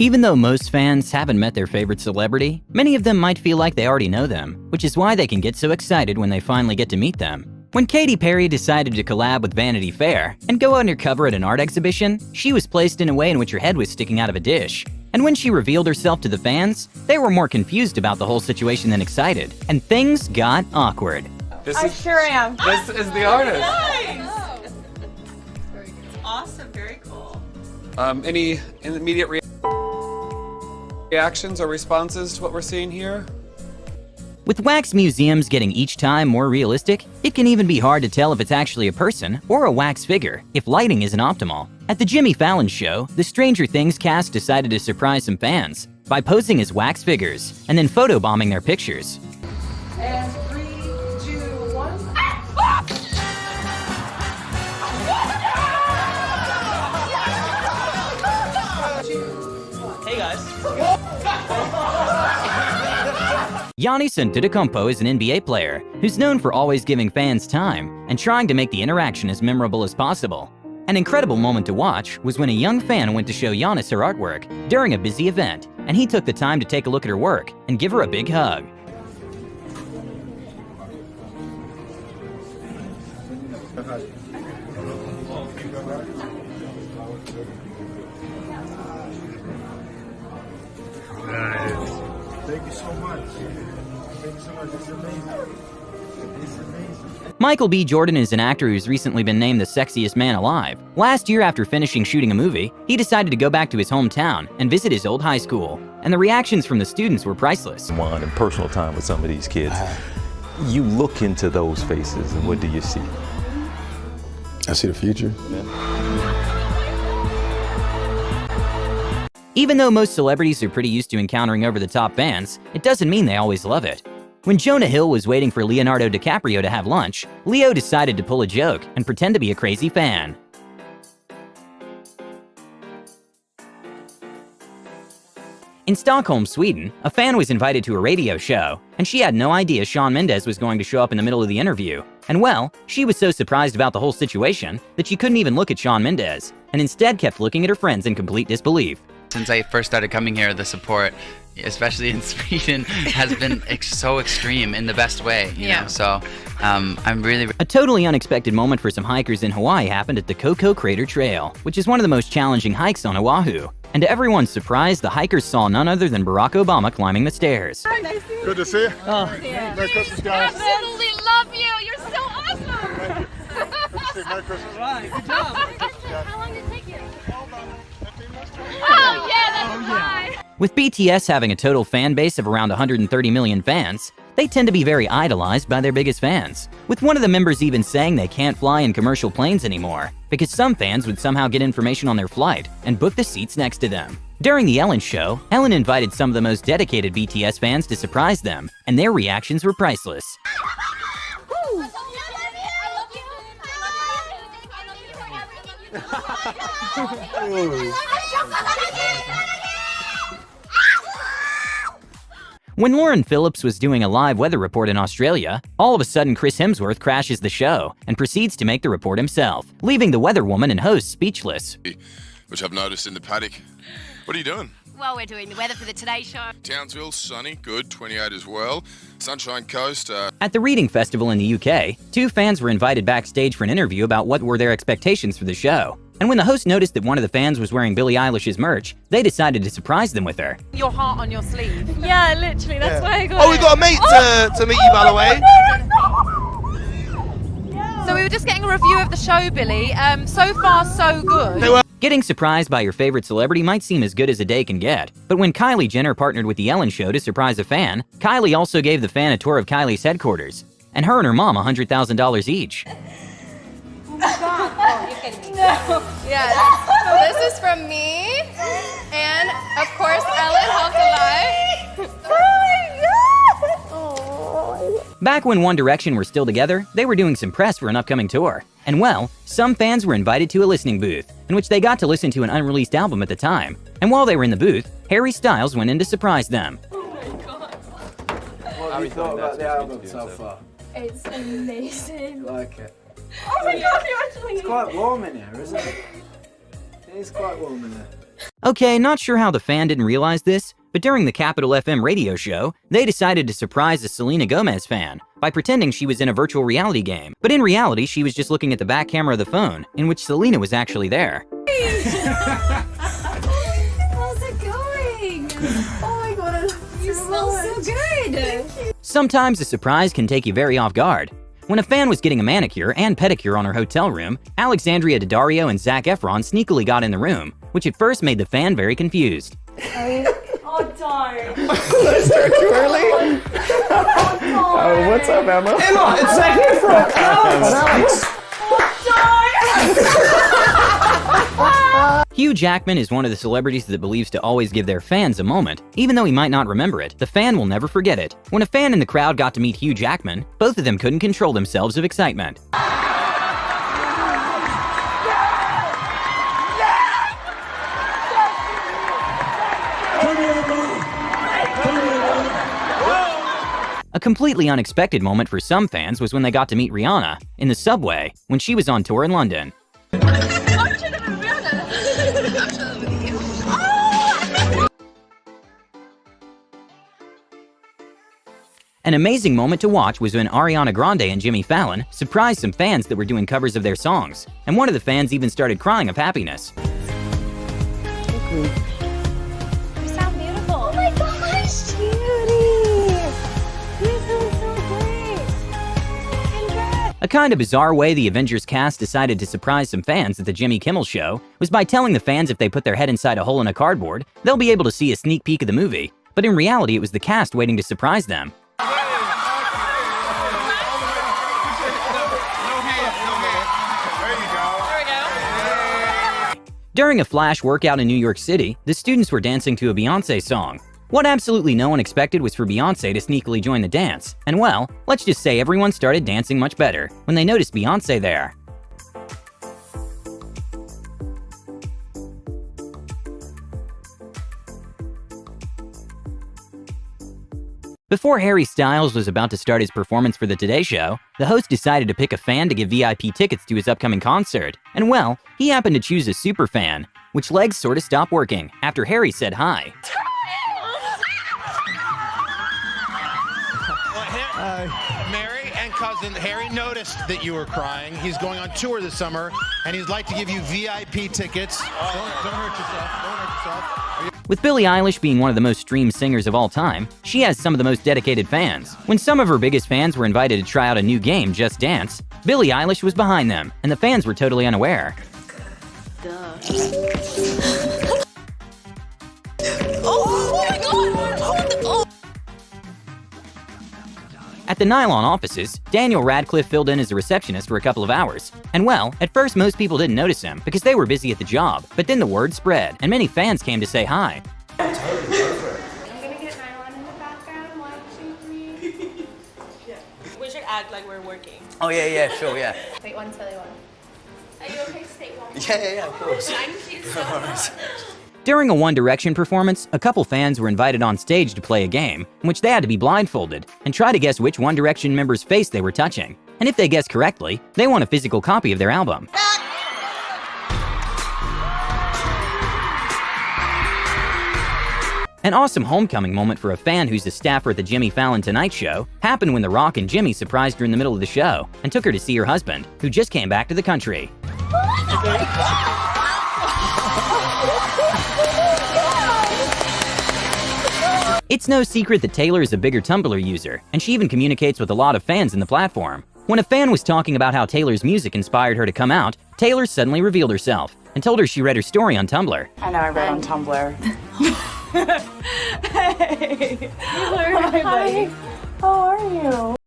Even though most fans haven't met their favorite celebrity, many of them might feel like they already know them, which is why they can get so excited when they finally get to meet them. When Katy Perry decided to collab with Vanity Fair and go undercover at an art exhibition, she was placed in a way in which her head was sticking out of a dish. And when she revealed herself to the fans, they were more confused about the whole situation than excited, and things got awkward. I sure am. This is the artist. Nice! Awesome, very cool. Any immediate reactions or responses to what we're seeing here? With wax museums getting each time more realistic, it can even be hard to tell if it's actually a person or a wax figure if lighting isn't optimal. At the Jimmy Fallon show, the Stranger Things cast decided to surprise some fans by posing as wax figures and then photobombing their pictures. And 3, 2, 1. Hey guys. Giannis Antetokounmpo is an NBA player who's known for always giving fans time and trying to make the interaction as memorable as possible. An incredible moment to watch was when a young fan went to show Giannis her artwork during a busy event, and he took the time to take a look at her work and give her a big hug. Nice. Thank you so much. Thank you so much. It's amazing. It's amazing. Michael B. Jordan is an actor who's recently been named the sexiest man alive. Last year, after finishing shooting a movie, he decided to go back to his hometown and visit his old high school. And the reactions from the students were priceless. One and personal time with some of these kids. You look into those faces, and what do you see? I see the future. Even though most celebrities are pretty used to encountering over-the-top fans, it doesn't mean they always love it. When Jonah Hill was waiting for Leonardo DiCaprio to have lunch, Leo decided to pull a joke and pretend to be a crazy fan. In Stockholm, Sweden, a fan was invited to a radio show, and she had no idea Shawn Mendes was going to show up in the middle of the interview. And well, she was so surprised about the whole situation that she couldn't even look at Shawn Mendes, and instead kept looking at her friends in complete disbelief. Since I first started coming here, the support, especially in Sweden, has been so extreme in the best way, you know? So I'm really... A totally unexpected moment for some hikers in Hawaii happened at the Koko Crater Trail, which is one of the most challenging hikes on Oahu. And to everyone's surprise, the hikers saw none other than Barack Obama climbing the stairs. Good to see you. Oh, Yeah. Merry Christmas, guys. Absolutely love you. You're so awesome. Thank you. Good to see you. Merry Christmas. all right, good job. How long did it take you? Hold on. 15 minutes. Oh yeah, that's fine. With BTS having a total fan base of around 130 million fans, they tend to be very idolized by their biggest fans, with one of the members even saying they can't fly in commercial planes anymore because some fans would somehow get information on their flight and book the seats next to them. During the Ellen show, Ellen invited some of the most dedicated BTS fans to surprise them, and their reactions were priceless. When Lauren Phillips was doing a live weather report in Australia, all of a sudden Chris Hemsworth crashes the show and proceeds to make the report himself, leaving the weather woman and host speechless. Which I've noticed in the paddock. What are you doing? Well, we're doing the weather for the Today Show. Townsville, sunny, good, 28 as well. Sunshine Coast, At the Reading Festival in the UK, two fans were invited backstage for an interview about what were their expectations for the show. And when the host noticed that one of the fans was wearing Billie Eilish's merch, they decided to surprise them with her. Your heart on your sleeve. Yeah, literally. That's why I got. Oh, we got a mate to meet you, by the way. So we were just getting a review of the show, Billy. So far, so good. Getting surprised by your favorite celebrity might seem as good as a day can get, but when Kylie Jenner partnered with The Ellen Show to surprise a fan, Kylie also gave the fan a tour of Kylie's headquarters, and her and her mom $100,000 each. Oh, you're kidding me. No. Yes. This is from me, and of course, Ellen helped a lot. Back when One Direction were still together, they were doing some press for an upcoming tour. And well, some fans were invited to a listening booth, in which they got to listen to an unreleased album at the time. And while they were in the booth, Harry Styles went in to surprise them. Oh my god. What have you thought about the album so far? It's amazing. You like it? Oh my god, you're actually... It's quite warm in here, isn't it? It is quite warm in here. Okay, not sure how the fan didn't realize this, but during the Capital FM radio show, they decided to surprise a Selena Gomez fan by pretending she was in a virtual reality game. But in reality, she was just looking at the back camera of the phone, in which Selena was actually there. How's it going? Oh my god, you smell so good. Sometimes a surprise can take you very off guard. When a fan was getting a manicure and pedicure on her hotel room, Alexandria Daddario and Zac Efron sneakily got in the room, which at first made the fan very confused. Oh darn. Did I start too early? Oh, what's up, Emma? Emma, it's Zac Efron. Alex. Hugh Jackman is one of the celebrities that believes to always give their fans a moment. Even though he might not remember it, the fan will never forget it. When a fan in the crowd got to meet Hugh Jackman, both of them couldn't control themselves of excitement. A completely unexpected moment for some fans was when they got to meet Rihanna in the subway when she was on tour in London. An amazing moment to watch was when Ariana Grande and Jimmy Fallon surprised some fans that were doing covers of their songs, and one of the fans even started crying of happiness. You sound beautiful. Oh my gosh, cutie. You sound so great. Congrats. A kind of bizarre way the Avengers cast decided to surprise some fans at the Jimmy Kimmel Show was by telling the fans if they put their head inside a hole in a cardboard, they'll be able to see a sneak peek of the movie. But in reality, it was the cast waiting to surprise them. During a flash workout in New York City, the students were dancing to a Beyoncé song. What absolutely no one expected was for Beyoncé to sneakily join the dance. And well, let's just say everyone started dancing much better when they noticed Beyoncé there. Before Harry Styles was about to start his performance for the Today Show, the host decided to pick a fan to give VIP tickets to his upcoming concert. And well, he happened to choose a super fan, which legs sort of stopped working after Harry said hi. Mary and cousin Harry noticed that you were crying. He's going on tour this summer, and he'd like to give you VIP tickets. Don't hurt yourself. Don't hurt yourself. With Billie Eilish being one of the most streamed singers of all time, she has some of the most dedicated fans. When some of her biggest fans were invited to try out a new game, Just Dance, Billie Eilish was behind them, and the fans were totally unaware. Oh my god! At the Nylon offices, Daniel Radcliffe filled in as a receptionist for a couple of hours. And well, at first most people didn't notice him because they were busy at the job, but then the word spread, and many fans came to say hi. I'm gonna get Nylon in the background watching me. We should act like we're working. Oh, yeah, sure, yeah. Wait, one silly one. Are you okay to stay warm? Yeah, of course. Thank you so much. During a One Direction performance, a couple fans were invited on stage to play a game in which they had to be blindfolded and try to guess which One Direction member's face they were touching. And if they guessed correctly, they won a physical copy of their album. An awesome homecoming moment for a fan who's a staffer at the Jimmy Fallon Tonight Show happened when The Rock and Jimmy surprised her in the middle of the show and took her to see her husband, who just came back to the country. It's no secret that Taylor is a bigger Tumblr user, and she even communicates with a lot of fans in the platform. When a fan was talking about how Taylor's music inspired her to come out, Taylor suddenly revealed herself and told her she read her story on Tumblr. I know, I read on Tumblr. Hey! Hi, buddy. How are you?